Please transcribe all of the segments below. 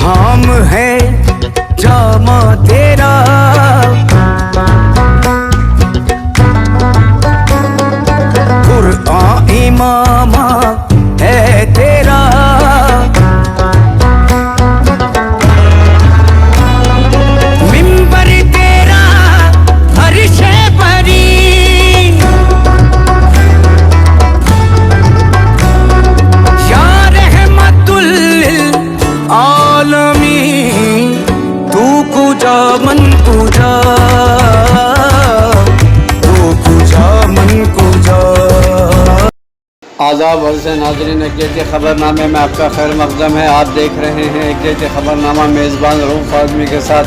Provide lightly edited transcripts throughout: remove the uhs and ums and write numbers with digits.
धाम है जामा तेरा, कुरआन इमामा है तेरा, मिंबर तेरा अर्श परी, या रहमतुल लिल आलमीन, तू कुजा मन कुजा, तू कुजा मन कुजा। आदाब अर्ज़ नाज़रीन, एक जैसे ख़बरनामे में आपका खैर मक़दम है। आप देख रहे हैं एक जैसे ख़बरनामा मेज़बान रऊफ़ आज़मी के साथ।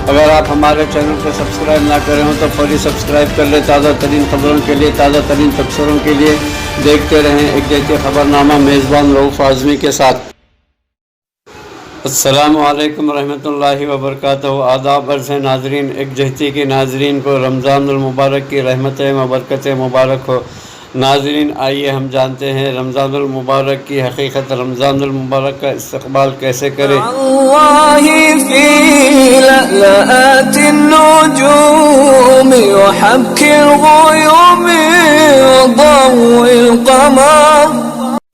अगर आप हमारे चैनल को सब्सक्राइब ना करें हो तो फौरी सब्सक्राइब कर लें। ताज़ा तरीन ख़बरों के लिए, ताज़ा तरीन तबसरों के लिए देखते रहें एक जैसे ख़बरनामा मेज़बान रऊफ़ आज़मी के साथ। अस्सलामु अलैकुम रहमतुल्लाहि व बरकातहू। आदाब अर्ज़ नाज़रीन, एक जहती के नाज़रीन को रमज़ानुल मुबारक की रहमतें व बरकतें मुबारक हो। नाज़रीन, आइए हम जानते हैं रमज़ानुल मुबारक की हकीकत। रमज़ानुल मुबारक का इस्तक़बाल कैसे करें।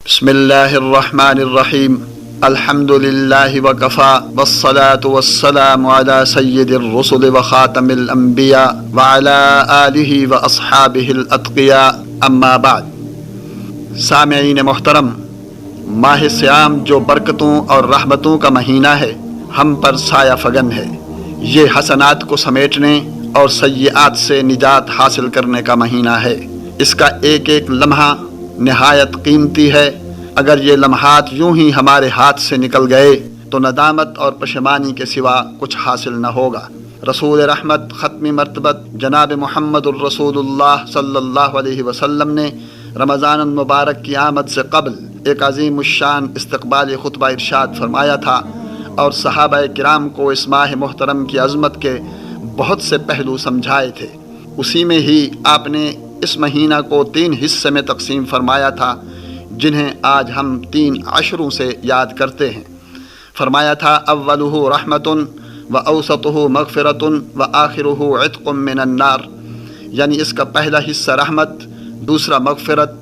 बिस्मिल्लाहिर्रहमानिर्रहीम, अल्हम्दुलिल्लाहि वकफ़ा वस्सलातु वस्सलामु अला सय्यिदिर रुसुल व ख़ातमिल अंबिया व अला आलिहि व अस्हाबिहिल अत्क़िया, अम्मा बाद। सामईन मोहतरम, माह सियाम जो बरकतों और रहमतों का महीना है, हम पर साया फगन है। ये हसनात को समेटने और सय्यात से निजात हासिल करने का महीना है। इसका एक एक लम्हा निहायत कीमती है। अगर ये लम्हात यूं ही हमारे हाथ से निकल गए तो नदामत और पशेमानी के सिवा कुछ हासिल न होगा। रसूल रहमत ख़त्मी मर्तबत जनाब मुहम्मदुर रसूलुल्लाह सल्लल्लाहु अलैहि वसल्लम ने रमज़ान मुबारक की आमद से क़ब्ल एक अज़ीमुश्शान इस्तक़बाल खुतबा इरशाद फरमाया था और सहाबाए किराम को इस माह मोहतरम की अज़मत के बहुत से पहलू समझाए थे। उसी में ही आपने इस महीना को 3 हिस्से में तक़सीम फरमाया था, जिन्हें आज हम 3 अशरों से याद करते हैं। फरमाया था, अव्वलुहु रहमतुन व औसतुहु मग़फ़िरतुन व आखिरुहु इत्क़ुम मिनन नार, यानी इसका पहला हिस्सा रहमत, दूसरा मग़फ़िरत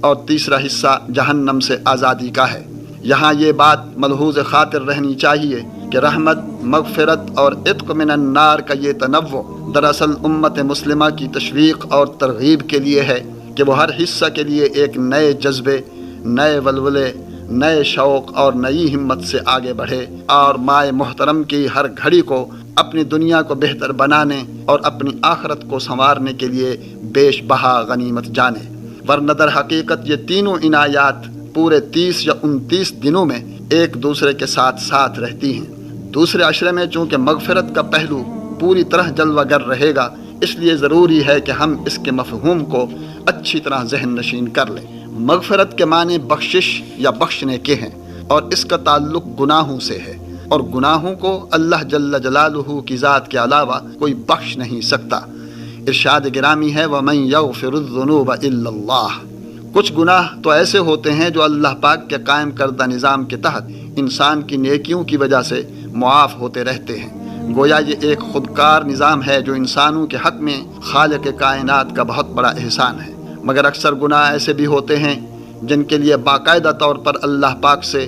और तीसरा हिस्सा जहन्नम से आज़ादी का है। यहाँ ये बात मलहूज़ ख़ातिर रहनी चाहिए कि रहमत, मग़फ़िरत और इत्क़ मिनन नार का ये तनव्वु दरअसल उम्मत मुस्लिमा की तशवीक़ और तरग़ीब के लिए है कि वो हर हिस्सा के लिए एक नए जज्बे, नए वलवले, नए शौक़ और नई हिम्मत से आगे बढ़े और माए मोहतरम की हर घड़ी को अपनी दुनिया को बेहतर बनाने और अपनी आखरत को संवारने के लिए बेश बहा गनीमत जाने। वरना दर हकीकत ये तीनों इनायात पूरे 30 या 29 दिनों में एक दूसरे के साथ साथ रहती हैं। दूसरे अशरे में चूँकि मग़फ़िरत का पहलू पूरी तरह जलवागर रहेगा, इसलिए ज़रूरी है कि हम इसके मफ़हूम को अच्छी तरह ज़हन नशीन कर लें। मग़फ़िरत के माने बख्शिश या बख्शने के हैं और इसका ताल्लुक़ गुनाहों से है, और गुनाहों को अल्लाह जल्ल जलालुहु की ज़ात के अलावा कोई बख्श नहीं सकता। इरशाद गिरामी है, वमन यग़फ़िरुज़्ज़ुनूब इल्लल्लाह। कुछ गुनाह तो ऐसे होते हैं जो अल्लाह पाक के कायम करदा निज़ाम के तहत इंसान की नेकियों की वजह से मुआफ़ होते रहते हैं। गोया ये एक ख़ुदकार निज़ाम है जो इंसानों के हक़ में खालिक़ कायनात का बहुत बड़ा एहसान है। मगर अक्सर गुनाह ऐसे भी होते हैं जिनके लिए बाकायदा तौर पर अल्लाह पाक से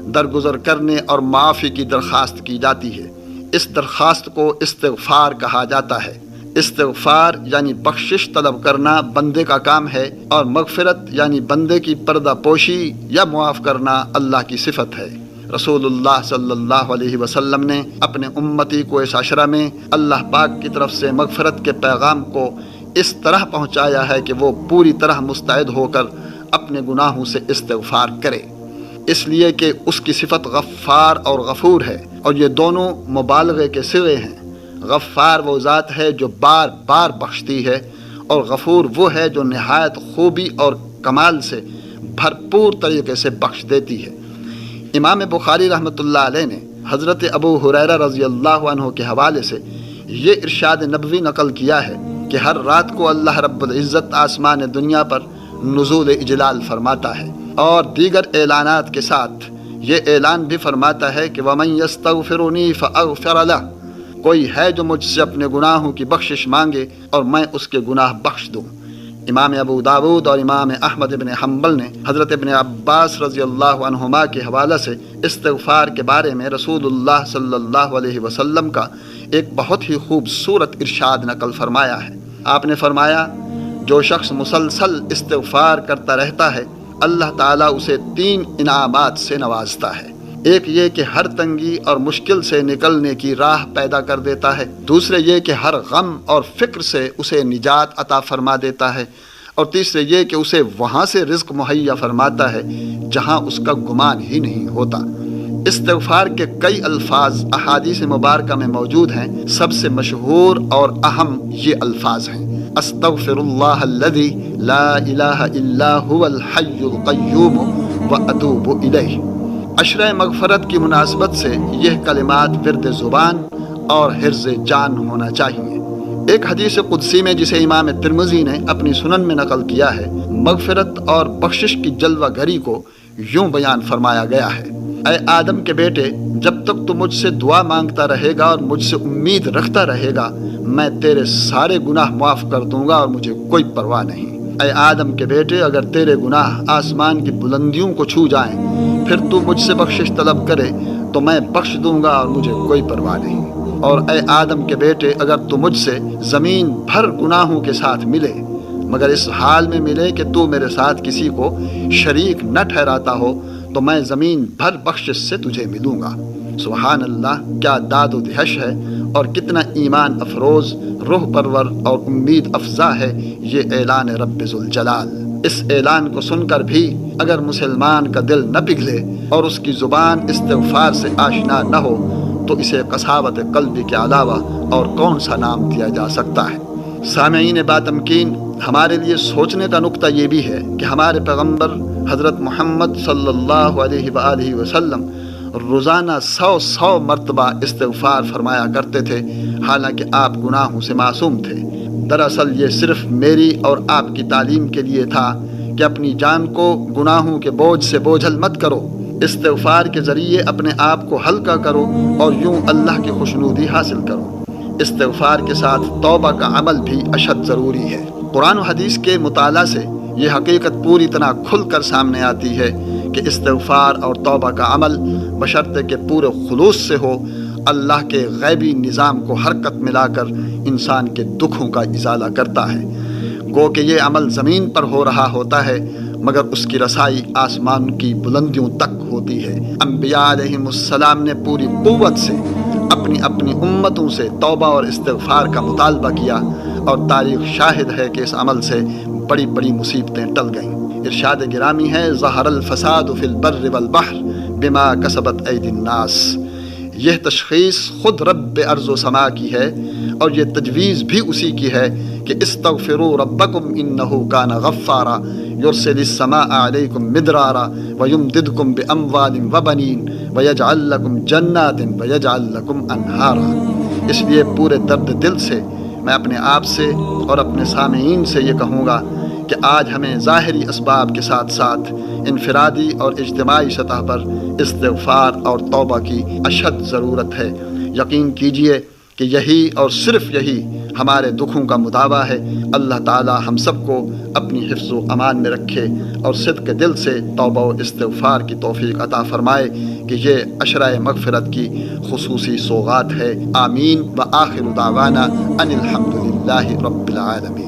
दरगुज़र करने और माफ़ी की दरख्वास्त की जाती है। इस दरख्वास्त को इस्तिग़फ़ार कहा जाता है। इस्तिग़फ़ार यानी बख्शिश तलब करना बंदे का काम है, और मग़फ़िरत यानी बंदे की पर्दा पोशी या मुआफ़ करना अल्लाह की सिफ़त है। रसूलुल्लाह सल्लल्लाहु अलैहि वसल्लम ने अपने उम्मती को इस अशरा में अल्लाह पाक की तरफ से मग़फ़िरत के पैगाम को इस तरह पहुँचाया है कि वो पूरी तरह मुस्तैद होकर अपने गुनाहों से इस्तिग़फ़ार करे, इसलिए कि उसकी सिफ़त गफ़्फ़ार और गफ़ूर है, और ये दोनों मुबालग़े के सिगे हैं। गफ़्फ़ार वो ज़ात है जो बार बार बख्शती है, और गफ़ूर वो है जो नहायत खूबी और कमाल से भरपूर तरीके से बख्श देती है। इमाम बुखारी रहमतुल्लाह अलैह ने हज़रत अबू हुरैरा रज़ियल्लाहु अन्हु के हवाले से ये इरशाद नबवी नकल किया है कि हर रात को अल्लाह रब्बुल इज़्ज़त आसमान दुनिया पर नुज़ूल इजलाल फरमाता है, और दीगर एलानात के साथ یہ اعلان بھی فرماتا ہے کہ وَمَن يَسْتَغْفِرُنِي فَأَغْفِرَ لَهُ، کوئی ہے جو مجھ سے اپنے گناہوں کی بخشش مانگے اور میں اس کے گناہ بخش دوں۔ امام ابو داود اور امام احمد بن حنبل نے حضرت ابن عباس رضی اللہ عنہما کے حوالہ سے استغفار کے بارے میں رسول اللہ صلی اللہ علیہ وسلم کا ایک بہت ہی خوبصورت ارشاد نقل فرمایا ہے۔ آپ نے فرمایا، جو شخص مسلسل استغفار کرتا رہتا ہے اللہ تعالیٰ اسے 3 انعامات سے نوازتا ہے۔ ایک یہ کہ ہر تنگی اور مشکل سے نکلنے کی راہ پیدا کر دیتا ہے، دوسرے یہ کہ ہر غم اور فکر سے اسے نجات عطا فرما دیتا ہے، اور تیسرے یہ کہ اسے وہاں سے رزق مہیا فرماتا ہے جہاں اس کا گمان ہی نہیں ہوتا۔ استغفار کے کئی الفاظ احادیث مبارکہ میں موجود ہیں، سب سے مشہور اور اہم یہ الفاظ ہیں: استغفر اللہ الذی لا الہ الا هو الحی القیوم واتوب الیہ۔ عشرہ مغفرت کی مناسبت سے یہ کلمات ورد زبان اور حرز جان ہونا چاہیے۔ ایک حدیث قدسی میں جسے امام ترمذی نے اپنی سنن میں نقل کیا ہے، مغفرت اور بخشش کی جلوہ گری کو یوں بیان فرمایا گیا ہے: اے آدم کے بیٹے، جب تک تو مجھ سے دعا مانگتا رہے گا اور مجھ سے امید رکھتا رہے گا میں تیرے سارے گناہ معاف کر دوں گا اور مجھے کوئی پرواہ نہیں۔ اے آدم کے بیٹے، اگر تیرے گناہ آسمان کی بلندیوں کو چھو جائیں پھر تو مجھ سے بخشش طلب کرے تو میں بخش دوں گا اور مجھے کوئی پرواہ نہیں۔ اور اے آدم کے بیٹے، اگر تو مجھ سے زمین بھر گناہوں کے ساتھ ملے مگر اس حال میں ملے کہ تو میرے ساتھ کسی کو شریک نہ ٹھہراتا ہو تو میں زمین بھر بخشش سے تجھے ملوں گا۔ سبحان اللہ، کیا داد و دہش ہے اور کتنا ایمان افروز، روح پرور اور امید افزا ہے یہ اعلان رب ذوالجلال۔ اس اعلان کو سن کر بھی اگر مسلمان کا دل نہ پگھلے اور اس کی زبان استغفار سے آشنا نہ ہو تو اسے قساوت قلبی کے علاوہ اور کون سا نام دیا جا سکتا ہے؟ سامعین باتمکین، ہمارے لیے سوچنے کا نقطہ یہ بھی ہے کہ ہمارے پیغمبر حضرت محمد صلی اللہ علیہ وآلہ وسلم روزانہ 100 مرتبہ استغفار فرمایا کرتے تھے، حالانکہ آپ گناہوں سے معصوم تھے۔ دراصل یہ صرف میری اور آپ کی تعلیم کے لیے تھا کہ اپنی جان کو گناہوں کے بوجھ سے بوجھل مت کرو، استغفار کے ذریعے اپنے آپ کو ہلکا کرو اور یوں اللہ کی خوشنودی حاصل کرو۔ استغفار کے ساتھ توبہ کا عمل بھی اشد ضروری ہے۔ قرآن و حدیث کے مطالعہ سے یہ حقیقت پوری طرح کھل کر سامنے آتی ہے کہ استغفار اور توبہ کا عمل بشرطے کہ پورے خلوص سے ہو اللہ کے غیبی نظام کو حرکت ملا کر انسان کے دکھوں کا ازالہ کرتا ہے۔ گو کہ یہ عمل زمین پر ہو رہا ہوتا ہے مگر اس کی رسائی آسمان کی بلندیوں تک ہوتی ہے۔ انبیاء علیہم السلام نے پوری قوت سے اپنی اپنی امتوں سے توبہ اور استغفار کا مطالبہ کیا اور تاریخ شاہد ہے کہ اس عمل سے بڑی بڑی مصیبتیں ٹل گئیں۔ ارشاد گرامی ہے: ظہر الفساد فی البر والبحر بما کسبت ایدی الناس۔ یہ تشخیص خود رب ارض و سما کی ہے اور یہ تجویز بھی اسی کی ہے کہ استغفروا ربکم انہ کان غفارا یرسل السماء علیکم مدرارا ویمددکم باموال وبنین ویجعل لکم جنات ویجعل لکم انہارا۔ اس لیے پورے درد دل سے میں اپنے آپ سے اور اپنے سامعین سے یہ کہوں گا کہ آج ہمیں ظاہری اسباب کے ساتھ ساتھ انفرادی اور اجتماعی سطح پر استغفار اور توبہ کی اشد ضرورت ہے۔ یقین کیجئے کہ یہی اور صرف یہی ہمارے دکھوں کا مداوا ہے۔ اللہ تعالی ہم سب کو اپنی حفظ و امان میں رکھے اور صدق دل سے توبہ و استغفار کی توفیق عطا فرمائے کہ یہ عشرہ مغفرت کی خصوصی سوغات ہے۔ آمین۔ وآخر دعوانا ان الحمد للہ رب العالمین۔